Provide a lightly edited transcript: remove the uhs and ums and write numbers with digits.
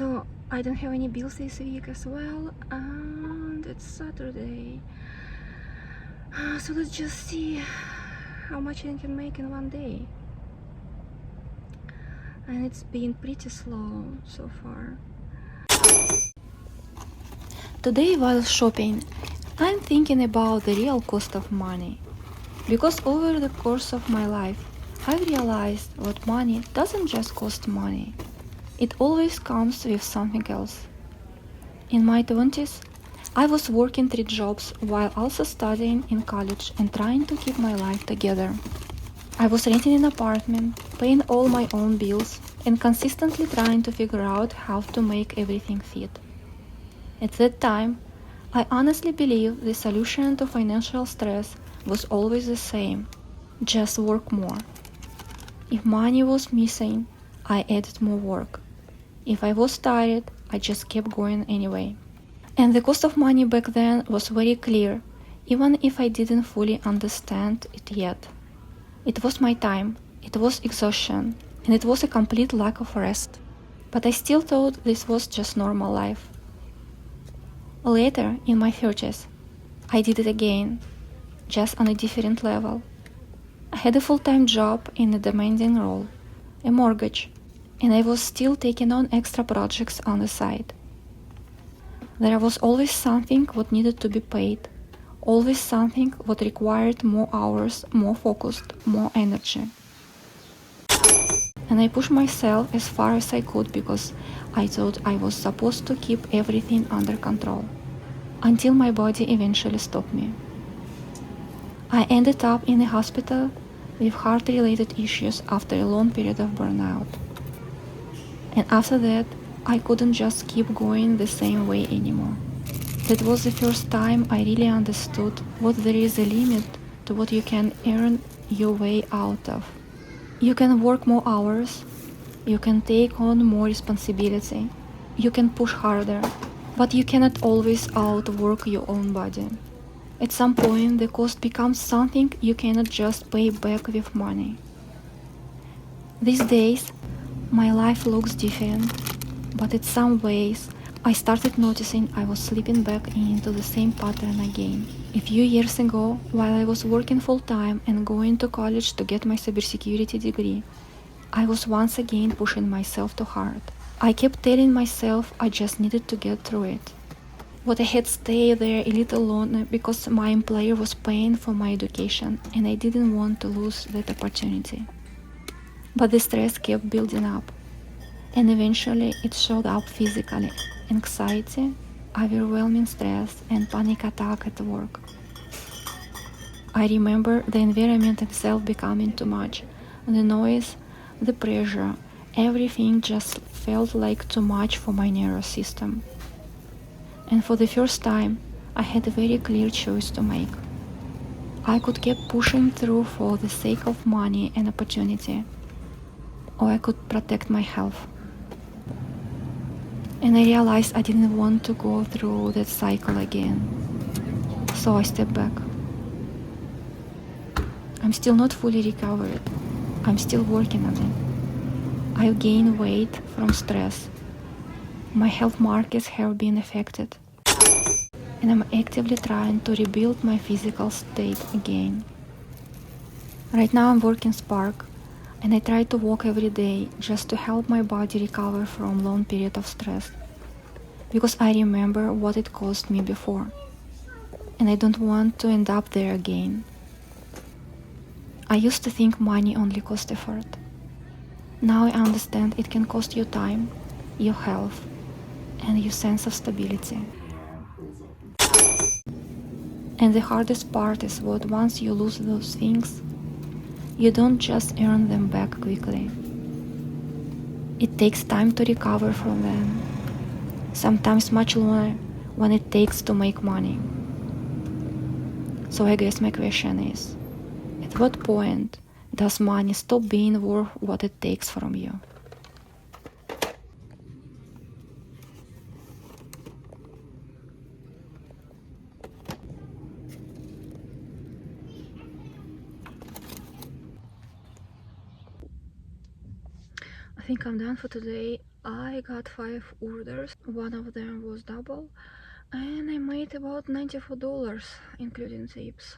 So I don't have any bills this week as well, and it's Saturday. So let's just see how much I can make in one day. And it's been pretty slow so far. Today while shopping, I'm thinking about the real cost of money. Because over the course of my life, I've realized that money doesn't just cost money. It always comes with something else. In my 20s, I was working 3 jobs while also studying in college and trying to keep my life together. I was renting an apartment, paying all my own bills, and consistently trying to figure out how to make everything fit. At that time, I honestly believe the solution to financial stress was always the same: just work more. If money was missing, I added more work. If I was tired, I just kept going anyway. And the cost of money back then was very clear, even if I didn't fully understand it yet. It was my time, it was exhaustion, and it was a complete lack of rest. But I still thought this was just normal life. Later, in my 30s, I did it again, just on a different level. I had a full-time job in a demanding role, a mortgage, and I was still taking on extra projects on the side. There was always something what needed to be paid, always something what required more hours, more focused, more energy. And I pushed myself as far as I could because I thought I was supposed to keep everything under control, until my body eventually stopped me. I ended up in a hospital with heart-related issues after a long period of burnout. And after that, I couldn't just keep going the same way anymore. That was the first time I really understood what there is a limit to what you can earn your way out of. You can work more hours, you can take on more responsibility, you can push harder, but you cannot always outwork your own body. At some point, the cost becomes something you cannot just pay back with money. These days, my life looks different, but in some ways, I started noticing I was slipping back into the same pattern again. A few years ago, while I was working full-time and going to college to get my cybersecurity degree, I was once again pushing myself too hard. I kept telling myself I just needed to get through it. What I had stayed there a little longer because my employer was paying for my education and I didn't want to lose that opportunity. But the stress kept building up, and eventually it showed up physically: anxiety, overwhelming stress, and panic attack at work. I remember the environment itself becoming too much. The noise, the pressure, everything just felt like too much for my nervous system. And for the first time, I had a very clear choice to make. I could keep pushing through for the sake of money and opportunity, or I could protect my health. And I realized I didn't want to go through that cycle again. So I stepped back. I'm still not fully recovered. I'm still working on it. I've gained weight from stress. My health markers have been affected. And I'm actively trying to rebuild my physical state again. Right now I'm working Spark, and I try to walk every day just to help my body recover from long period of stress. Because I remember what it cost me before, and I don't want to end up there again. I used to think money only cost effort. Now I understand it can cost you time, your health, and your sense of stability. And the hardest part is what once you lose those things, you don't just earn them back quickly. It takes time to recover from them, sometimes much longer than it takes to make money. So I guess my question is, at what point does money stop being worth what it takes from you? I think I'm done for today. I got 5 orders, one of them was double, and I made about $94, including tips.